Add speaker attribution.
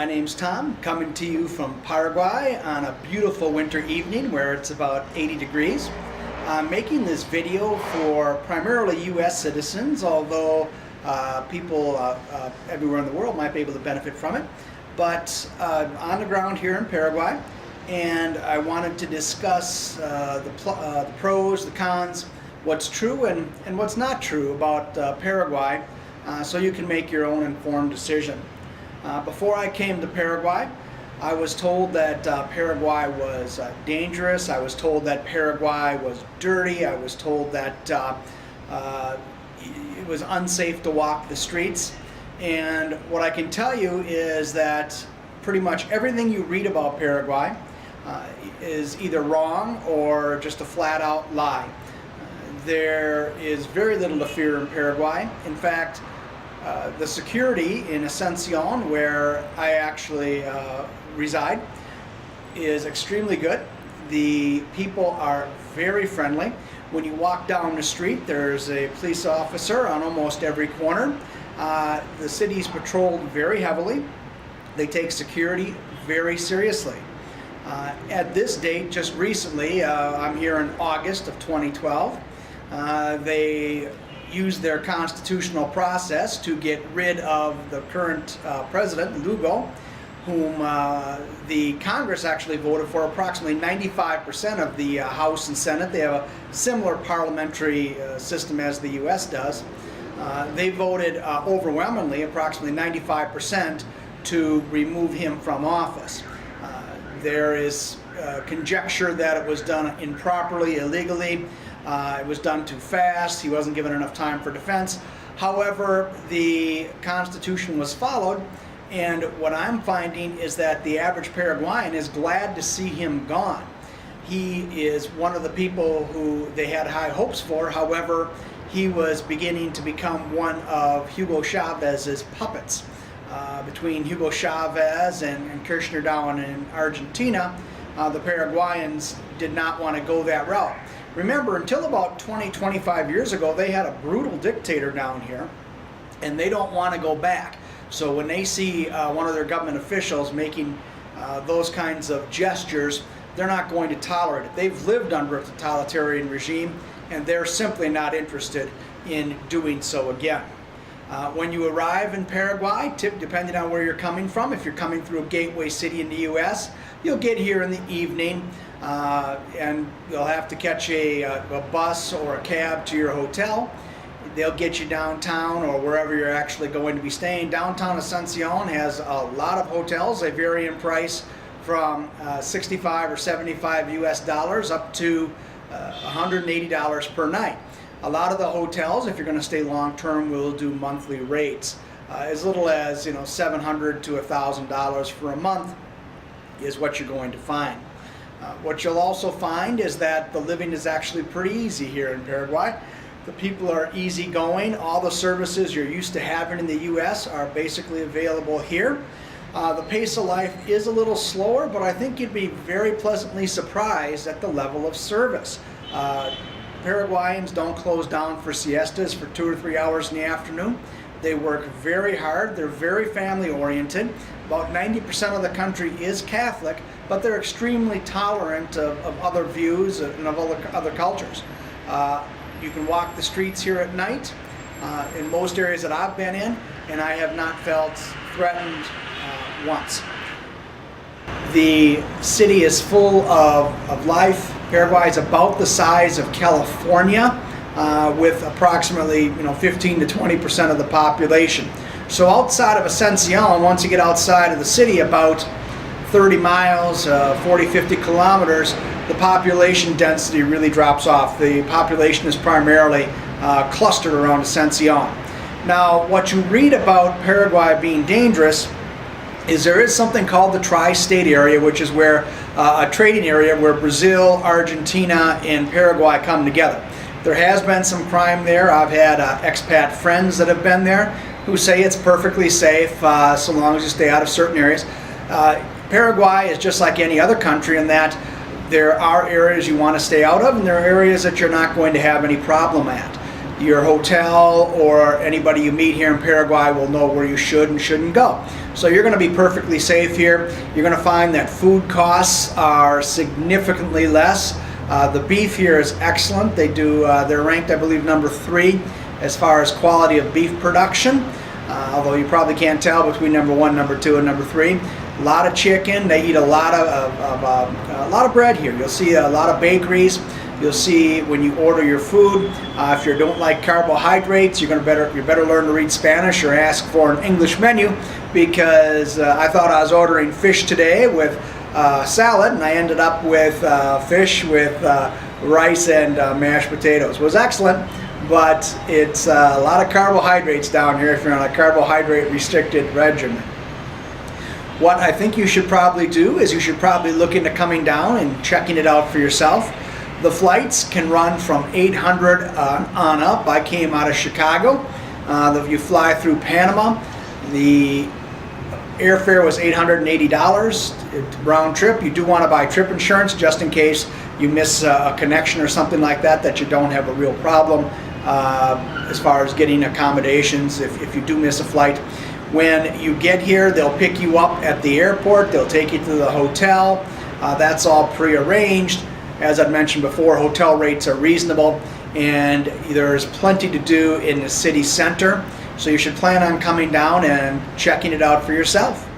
Speaker 1: My name's Tom, coming to you from Paraguay on a beautiful winter evening where it's about 80 degrees. I'm making this video for primarily U.S. citizens, although people everywhere in the world might be able to benefit from it. But on the ground here in Paraguay, and I wanted to discuss the pros, the cons, what's true and what's not true about Paraguay, so you can make your own informed decision. Before I came to Paraguay, I was told that Paraguay was dangerous. I was told that Paraguay was dirty. I was told that it was unsafe to walk the streets. And what I can tell you is that pretty much everything you read about Paraguay is either wrong or just a flat-out lie. There is very little to fear in Paraguay. In fact, the security in Asunción, where I actually reside, is extremely good. The people are very friendly. When you walk down the street, there's a police officer on almost every corner. The city is patrolled very heavily. They take security very seriously. At this date, just recently, I'm here in August of 2012, they used their constitutional process to get rid of the current president, Lugo, whom the Congress actually voted for approximately 95% of the House and Senate. They have a similar parliamentary system as the U.S. does. They voted overwhelmingly, approximately 95%, to remove him from office. There is conjecture that it was done improperly, illegally. It was done too fast. He wasn't given enough time for defense. However, the Constitution was followed, and what I'm finding is that the average Paraguayan is glad to see him gone. He is one of the people who they had high hopes for. However, he was beginning to become one of Hugo Chavez's puppets. Between Hugo Chavez and Kirchner down in Argentina, the Paraguayans did not want to go that route. Remember, until about 25 years ago, they had a brutal dictator down here, and they don't want to go back. So when they see one of their government officials making those kinds of gestures, they're not going to tolerate it. They've lived under a totalitarian regime, and they're simply not interested in doing so again. When you arrive in Paraguay, depending on where you're coming from, if you're coming through a gateway city in the U.S., you'll get here in the evening, and you'll have to catch a bus or a cab to your hotel. They'll get you downtown or wherever you're actually going to be staying. Downtown Asunción has a lot of hotels. They vary in price from 65 or 75 US dollars up to $180 per night. A lot of the hotels, if you're going to stay long term, will do monthly rates. As little as $700 to $1,000 for a month is what you're going to find. What you'll also find is that the living is actually pretty easy here in Paraguay. The people are easygoing. All the services you're used to having in the U.S. are basically available here. The pace of life is a little slower, but I think you'd be very pleasantly surprised at the level of service. Paraguayans don't close down for siestas for 2 or 3 hours in the afternoon. They work very hard. They're very family oriented. About 90% of the country is Catholic, but they're extremely tolerant of other views and of other cultures. You can walk the streets here at night in most areas that I've been in, and I have not felt threatened once. The city is full of life. Paraguay is about the size of California, with approximately 15 to 20% of the population. So outside of Asunción, once you get outside of the city, about 30 miles, 40, 50 kilometers, the population density really drops off. The population is primarily clustered around Asunción. Now, what you read about Paraguay being dangerous is there is something called the tri-state area, which is where a trading area where Brazil, Argentina, and Paraguay come together. There has been some crime there. I've had expat friends that have been there who say it's perfectly safe so long as you stay out of certain areas. Paraguay is just like any other country in that there are areas you want to stay out of, and there are areas that you're not going to have any problem at. your hotel or anybody you meet here in Paraguay will know where you should and shouldn't go. So you're going to be perfectly safe here. You're going to find that food costs are significantly less. The beef here is excellent. They're ranked, I believe, number 3 as far as quality of beef production. Although you probably can't tell between number 1, number 2, and number 3. A lot of chicken. They eat a lot of bread here. You'll see a lot of bakeries. You'll see when you order your food, if you don't like carbohydrates, you better learn to read Spanish or ask for an English menu, because I thought I was ordering fish today with salad, and I ended up with fish with rice and mashed potatoes. It was excellent, but it's a lot of carbohydrates down here if you're on a carbohydrate restricted regimen. What I think you should probably do is you should probably look into coming down and checking it out for yourself. The flights can run from 800 on up. I came out of Chicago. You fly through Panama. The airfare was $880 round trip. You do want to buy trip insurance just in case you miss a connection or something like that you don't have a real problem as far as getting accommodations if you do miss a flight. When you get here, they'll pick you up at the airport. They'll take you to the hotel. That's all prearranged. As I've mentioned before, hotel rates are reasonable, and there's plenty to do in the city center. So you should plan on coming down and checking it out for yourself.